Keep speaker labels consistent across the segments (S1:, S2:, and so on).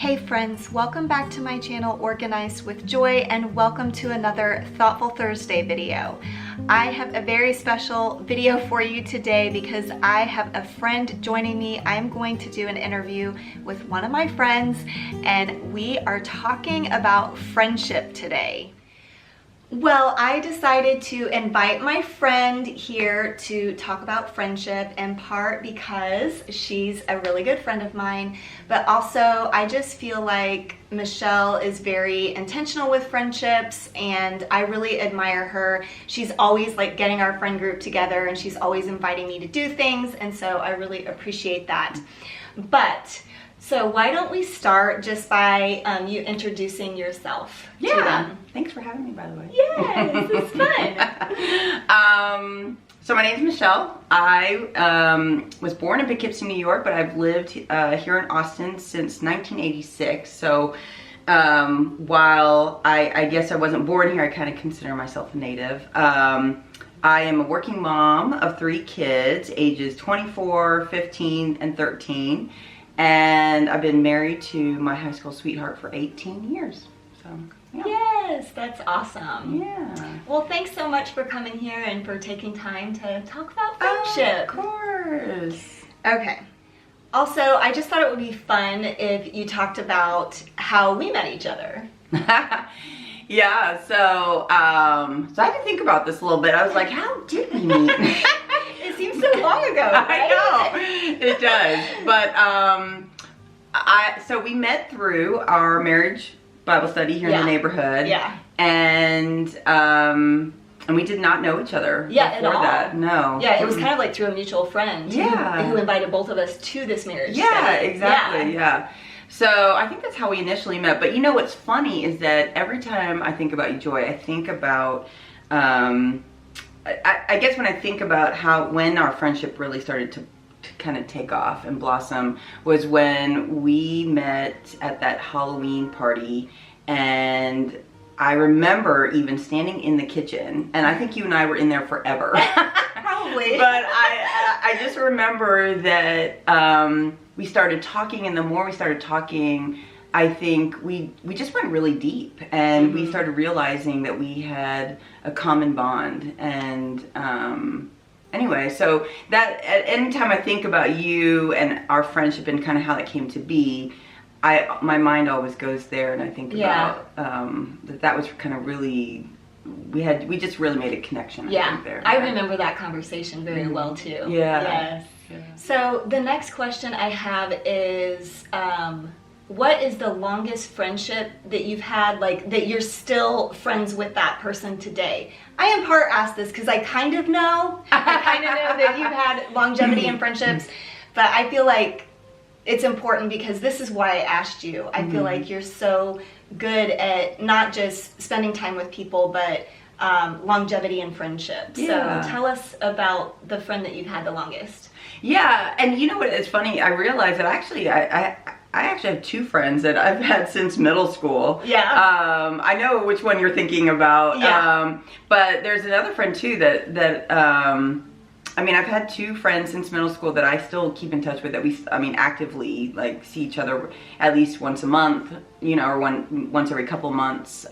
S1: Hey friends, welcome back to my channel Organized with Joy, and welcome to another Thoughtful Thursday video. I have a very special video for you today because I have a friend joining me. I'm going to do an interview with one of my friends and we are talking about friendship today. Well, I decided to invite my friend here to talk about friendship, in part because she's a really good friend of mine, but also I just feel like Michelle is very intentional with friendships and I really admire her. She's always like getting our friend group together and she's always inviting me to do things, and so I really appreciate that. So why don't we start just by you introducing yourself to them.
S2: Thanks for having me, by the way.
S1: Yes, this is fun.
S2: So my name is Michelle. I was born in Poughkeepsie, New York, but I've lived here in Austin since 1986. So while I guess I wasn't born here, I kind of consider myself a native. I am a working mom of 3 kids, ages 24, 15, and 13. And I've been married to my high school sweetheart for 18 years. So, yeah.
S1: Yes, that's awesome.
S2: Yeah.
S1: Well, thanks so much for coming here and for taking time to talk about friendship.
S2: Of course.
S1: Okay. Also, I just thought it would be fun if you talked about how we met each other.
S2: Yeah, so I had to think about this a little bit. I was like, how did we meet?
S1: It seems so long ago, right?
S2: I know, it does. But so we met through our marriage Bible study here in the neighborhood.
S1: Yeah.
S2: And we did not know each other before that. No.
S1: Yeah, it was kind of like through a mutual friend.
S2: Yeah.
S1: Who invited both of us to this marriage
S2: study.
S1: Yeah,
S2: exactly. Yeah. So I think that's how we initially met. But you know what's funny is that every time I think about you, Joy, I think about I guess when I think about when our friendship really started to kind of take off and blossom was when we met at that Halloween party. And I remember even standing in the kitchen, and I think you and I were in there forever.
S1: Probably.
S2: But I just remember that we started talking, and the more we started talking, I think we just went really deep, and we started realizing that we had a common bond. And anyway, so that anytime I think about you and our friendship and kind of how that came to be, my mind always goes there, and I think about that was kind of really, we just really made a connection. I think there.
S1: I remember that conversation very well too.
S2: Yeah.
S1: Yes. Yeah. So the next question I have is, what is the longest friendship that you've had, like that you're still friends with that person today? I in part asked this because I kind of know. I kind of know that you've had longevity in friendships, but I feel like it's important because this is why I asked you. I feel like you're so good at not just spending time with people, but longevity in friendship.
S2: Yeah.
S1: So tell us about the friend that you've had the longest.
S2: Yeah, and you know what? It's funny. I realized that actually I actually have 2 friends that I've had since middle school.
S1: Yeah.
S2: I know which one you're thinking about.
S1: Yeah.
S2: But there's another friend too that I mean, I've had 2 friends since middle school that I still keep in touch with, that we, actively like see each other at least once a month, you know, or once every couple months.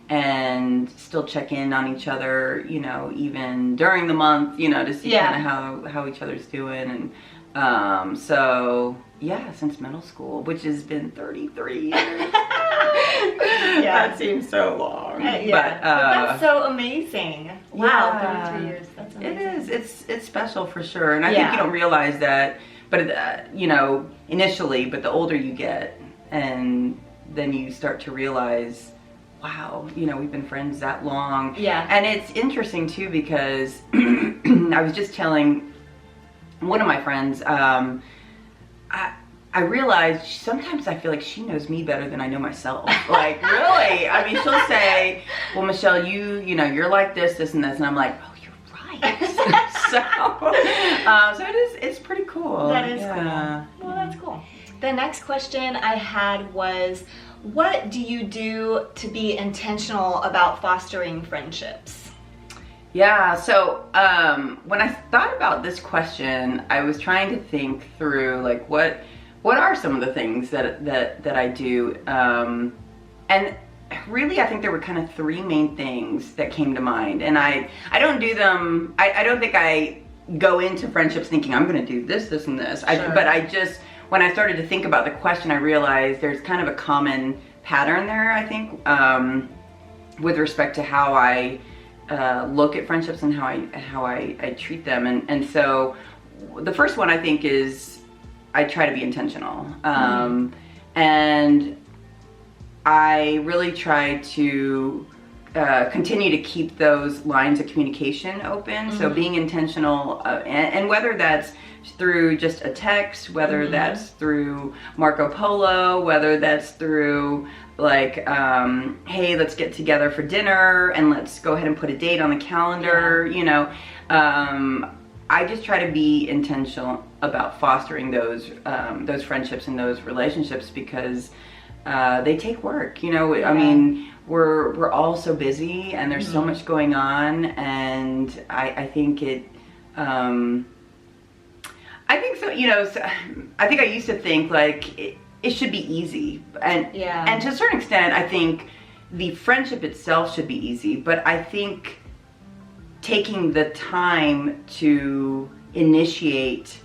S2: And still check in on each other, you know, even during the month, you know, to see kind of how each other's doing. And so yeah, since middle school, which has been 33 years. That seems so long.
S1: But that's so amazing. Wow, 33 years. That's amazing.
S2: It is. It's special for sure. And I think you don't realize that, but you know, initially, but the older you get, and then you start to realize, wow, you know, we've been friends that long.
S1: Yeah.
S2: And it's interesting too because I was just telling one of my friends, I realized sometimes I feel like she knows me better than I know myself. Like, really? I mean, she'll say, well, Michelle, you know, you're like this, and this. And I'm like, oh, you're right. so it's pretty cool.
S1: That is cool. Well, that's cool. The next question I had was, what do you do to be intentional about fostering friendships?
S2: Yeah, so when I thought about this question, I was trying to think through like what what are some of the things that I do? And really, I think there were kind of three main things that came to mind. And I don't do them, I don't think I go into friendships thinking I'm going to do this, this, and this.
S1: Sure.
S2: But I just, when I started to think about the question, I realized there's kind of a common pattern there, I think, with respect to how I look at friendships and how I treat them. And so the first one, I think, is I try to be intentional. And I really try to continue to keep those lines of communication open. So being intentional, and whether that's through just a text, whether that's through Marco Polo, whether that's through like, hey, let's get together for dinner and let's go ahead and put a date on the calendar, you know. I just try to be intentional about fostering those friendships and those relationships, because they take work, you know. I mean, we're all so busy and there's so much going on, and I think it, I think so, you know, so I think I used to think like it should be easy, and to a certain extent I think the friendship itself should be easy, but I think taking the time to initiate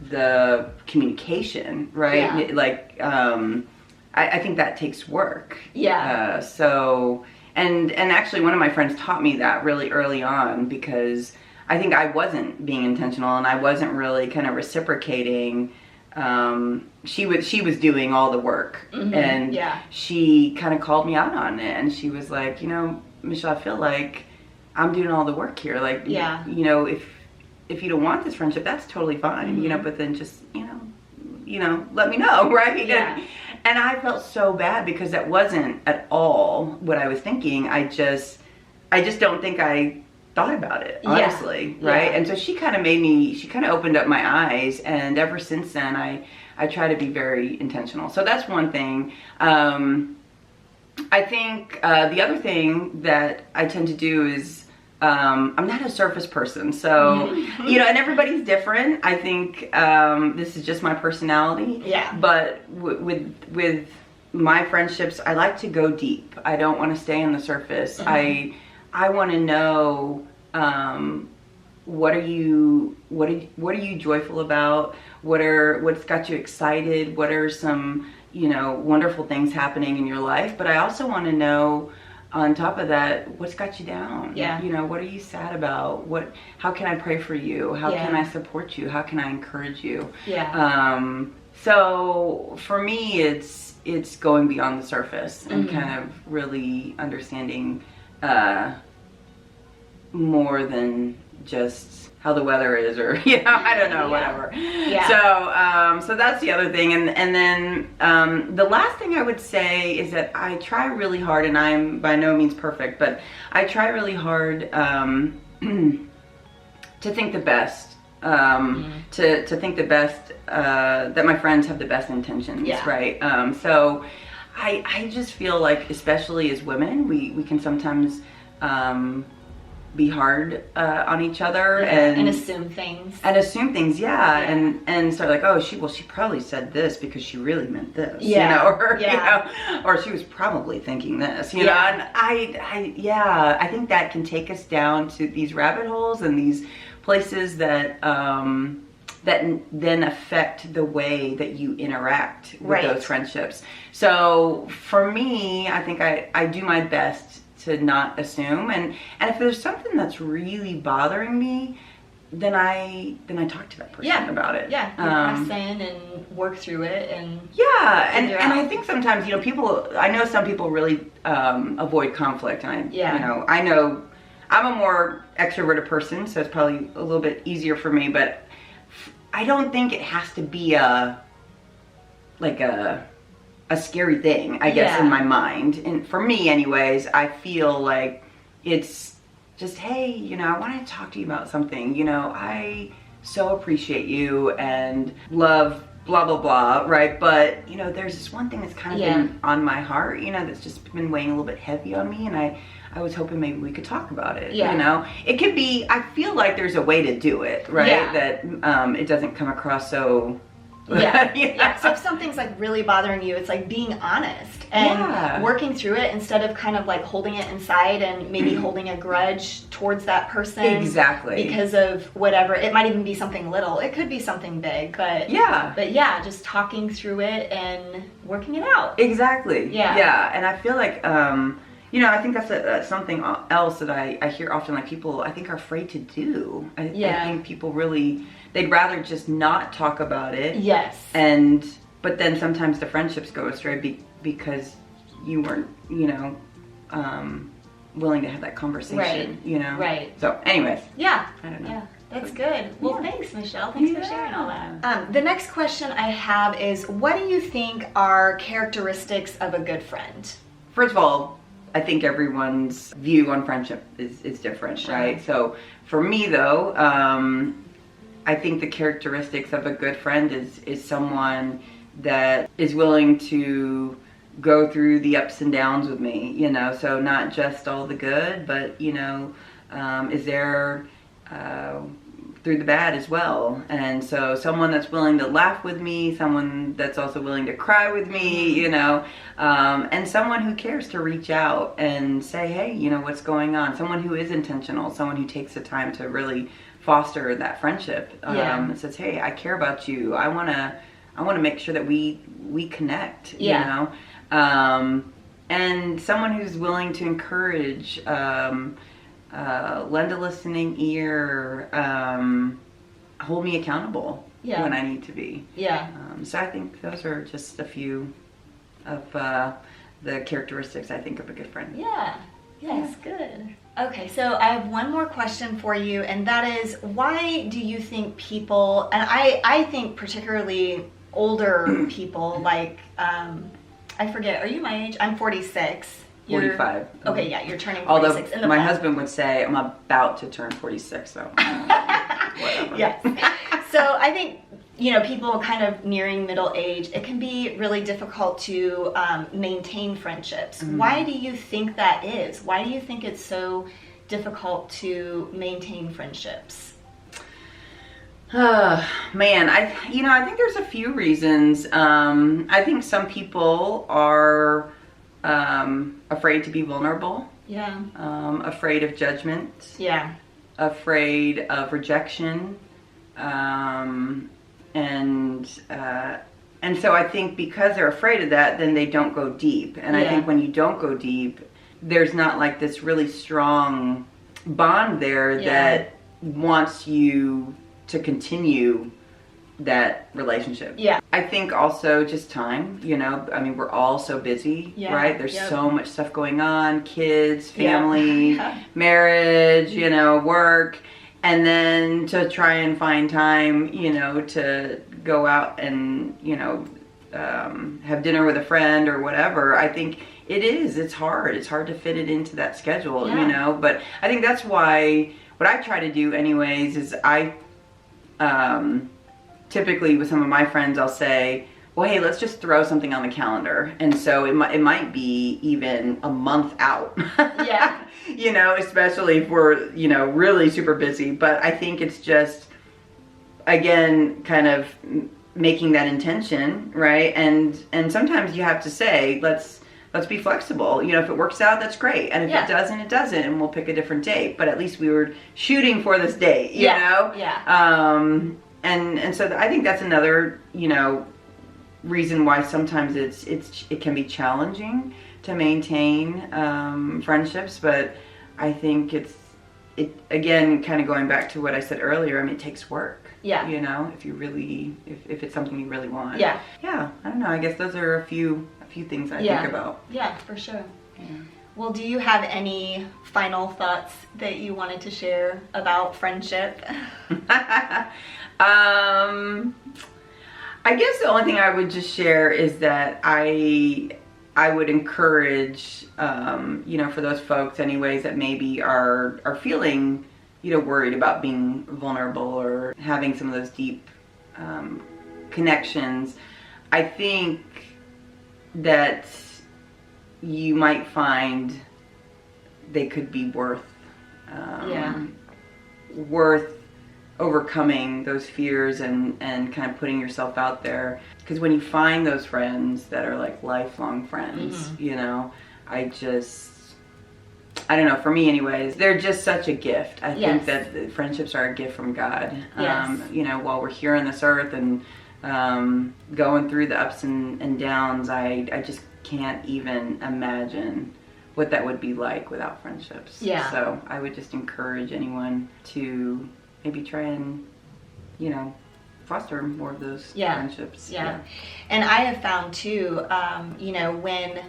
S2: the communication, right? Like, I think that takes work. So, and actually one of my friends taught me that really early on, because I think I wasn't being intentional and I wasn't really kind of reciprocating. She was doing all the work, and she kind of called me out on it, and she was like, you know, Michelle, I feel like I'm doing all the work here. Like, you know, if you don't want this friendship, that's totally fine, you know, but then just, you know, let me know, right? And I felt so bad, because that wasn't at all what I was thinking. I just don't think I thought about it, honestly, right? And so she kind of opened up my eyes, and ever since then I try to be very intentional. So that's one thing. I think the other thing that I tend to do is, I'm not a surface person, so, you know, and everybody's different. I think this is just my personality. But with my friendships, I like to go deep. I don't want to stay on the surface. I want to know, what are you joyful about? What's got you excited? What are some, you know, wonderful things happening in your life? But I also want to know, on top of that, what's got you down? You know, what are you sad about? How can I pray for you? How can I support you? How can I encourage you? So for me, it's going beyond the surface and kind of really understanding more than just how the weather is, or, you know, I don't know, whatever. So that's the other thing. And then the last thing I would say is that I try really hard, and I'm by no means perfect, but I try really hard to think the best, to think the best, that my friends have the best intentions, right? So I just feel like, especially as women, we can sometimes be hard on each other,
S1: and assume things.
S2: And start like, oh, she probably said this because she really meant this, you know, or you know, or she was probably thinking this, you know. And I think that can take us down to these rabbit holes and these places that that then affect the way that you interact with those friendships. So for me, I think I do my best to not assume, and if there's something that's really bothering me, then I talk to that person about it.
S1: You press in and work through it, and
S2: and I think sometimes, you know, I know some people really avoid conflict, and you know, I know I'm a more extroverted person, so it's probably a little bit easier for me, but I don't think it has to be a scary thing, I guess, in my mind. And for me anyways, I feel like it's just, hey, you know, I want to talk to you about something. You know, I so appreciate you and love blah, blah, blah, right? But, you know, there's this one thing that's kind of been on my heart, you know, that's just been weighing a little bit heavy on me, and I was hoping maybe we could talk about it, you know? It could be, I feel like there's a way to do it, right? That it doesn't come across so
S1: Yeah.
S2: You know?
S1: Yeah. So if something's like really bothering you, it's like being honest and working through it instead of kind of like holding it inside and maybe holding a grudge towards that person.
S2: Exactly.
S1: Because of whatever. It might even be something little. It could be something big, but yeah, just talking through it and working it out.
S2: Exactly.
S1: Yeah.
S2: Yeah. And I feel like, you know, I think that's something else that I hear often, like people, I think, are afraid to do. I think people really, they'd rather just not talk about it.
S1: Yes.
S2: But then sometimes the friendships go astray because you weren't, you know, willing to have that conversation, you know?
S1: Right.
S2: So anyways.
S1: Yeah.
S2: I don't know.
S1: Yeah. That's good. Well, thanks, Michelle. Thanks for sharing all that. The next question I have is, what do you think are characteristics of a good friend?
S2: First of all, I think everyone's view on friendship is different, right? So for me, though, I think the characteristics of a good friend is someone that is willing to go through the ups and downs with me, you know, so not just all the good, but, you know, is there through the bad as well. And so someone that's willing to laugh with me, someone that's also willing to cry with me, you know, and someone who cares to reach out and say, hey, you know, what's going on? Someone who is intentional, someone who takes the time to really foster that friendship. And says, hey, I care about you. I want to make sure that we connect, you know. And someone who's willing to encourage, lend a listening ear, hold me accountable when I need to be. Yeah. So I think those are just a few of the characteristics I think of a good friend.
S1: Yeah. Yes, good. Okay, so I have one more question for you, and that is, why do you think people, and I think particularly older people, like, I forget, are you my age? I'm 46.
S2: 45.
S1: Okay, yeah, you're turning 46.
S2: Although my husband would say I'm about to turn 46, so whatever.
S1: Yes. So I think, you know, people kind of nearing middle age, it can be really difficult to maintain friendships. Why do you think that is? Why do you think it's so difficult to maintain friendships?
S2: Man, I think there's a few reasons. I think some people are afraid to be vulnerable. Yeah. Afraid of judgment. Yeah. Afraid of rejection. And so I think because they're afraid of that, then they don't go deep. And I think when you don't go deep, there's not like this really strong bond there that wants you to continue that relationship. Yeah. I think also just time, you know, I mean, we're all so busy, right? There's so much stuff going on, kids, family, marriage, you know, work. And then to try and find time, you know, to go out and, you know, have dinner with a friend or whatever. I think it's hard. It's hard to fit it into that schedule, you know. But I think that's why, what I try to do anyways is I, typically with some of my friends, I'll say, well, hey, let's just throw something on the calendar. And so it might be even a month out. Yeah. You know, especially if we're, you know, really super busy. But I think it's just, again, kind of making that intention, right? And sometimes you have to say, let's be flexible. You know, if it works out, that's great. And if it doesn't, it doesn't. And we'll pick a different date. But at least we were shooting for this date, you know? Yeah. And so I think that's another, you know, reason why sometimes it can be challenging to maintain friendships, but I think it again, kind of going back to what I said earlier, I mean, it takes work. Yeah. You know, if it's something you really want. Yeah. Yeah. I don't know. I guess those are a few things I think about. Yeah, for sure. Yeah.
S1: Well, do you have any final thoughts that you wanted to share about friendship?
S2: I guess the only thing I would just share is that I would encourage, you know, for those folks anyways that maybe are feeling, you know, worried about being vulnerable or having some of those deep connections. I think that you might find they could be worth overcoming those fears and kind of putting yourself out there. Because when you find those friends that are like lifelong friends, you know, I don't know, for me anyways, they're just such a gift. I think that the friendships are a gift from God. You know, while we're here on this earth and going through the ups and downs, I just can't even imagine what that would be like without friendships.
S1: Yeah.
S2: So I would just encourage anyone to maybe try and, you know, foster more of those friendships.
S1: Yeah. And I have found too, you know, when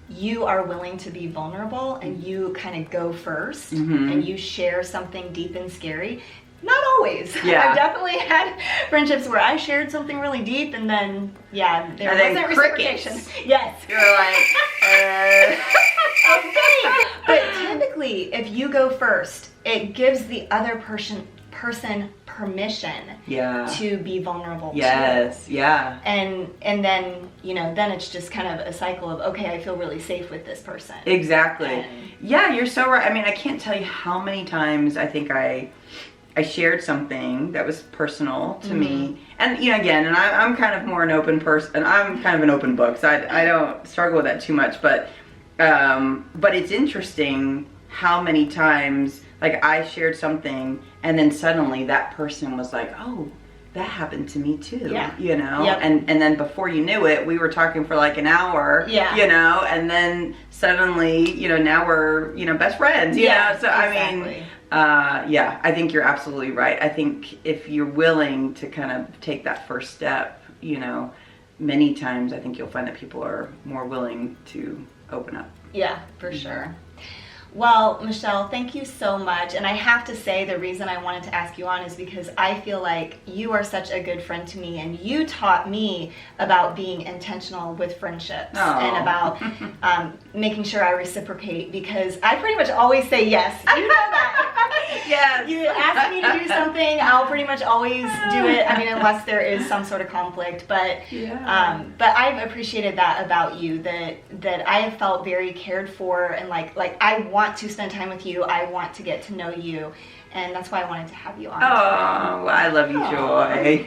S1: you are willing to be vulnerable and you kind of go first and you share something deep and scary. Not always. I've definitely had friendships where I shared something really deep and then, there wasn't reciprocation. Yes.
S2: You're like,
S1: okay. But typically, if you go first, it gives the other person permission to be vulnerable too.
S2: Yeah.
S1: And then, you know, then it's just kind of a cycle of, okay, I feel really safe with this person.
S2: Exactly. Yeah, you're so right. I mean, I can't tell you how many times I think I shared something that was personal to me. And, you know, again, and I'm kind of more an open person. I'm kind of an open book, so I don't struggle with that too much. But it's interesting how many times, like, I shared something and then suddenly that person was like, oh, that happened to me too. You know? And then before you knew it, we were talking for like an hour, you know, and then suddenly, you know, now we're, you know, best friends, you know? So, I mean, I think you're absolutely right. I think if you're willing to kind of take that first step, you know, many times I think you'll find that people are more willing to open up.
S1: Yeah, for sure. Well, Michelle, thank you so much. And I have to say, the reason I wanted to ask you on is because I feel like you are such a good friend to me, and you taught me about being intentional with friendships and about making sure I reciprocate, because I pretty much always say yes. You know that.
S2: Yes.
S1: You ask me to do something, I'll pretty much always do it. I mean, unless there is some sort of conflict. But I've appreciated that about you, that I have felt very cared for, and like I want to spend time with you. I want to get to know you, and that's why I wanted to have you on.
S2: Oh, well, I love you, Joy.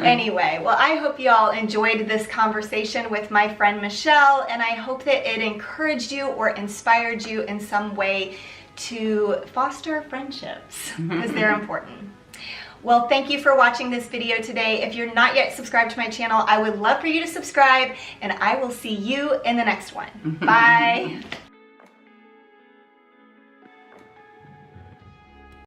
S1: Anyway, well, I hope you all enjoyed this conversation with my friend Michelle, and I hope that it encouraged you or inspired you in some way to foster friendships, because they're important. Well, thank you for watching this video today. If you're not yet subscribed to my channel, I would love for you to subscribe, and I will see you in the next one. Bye.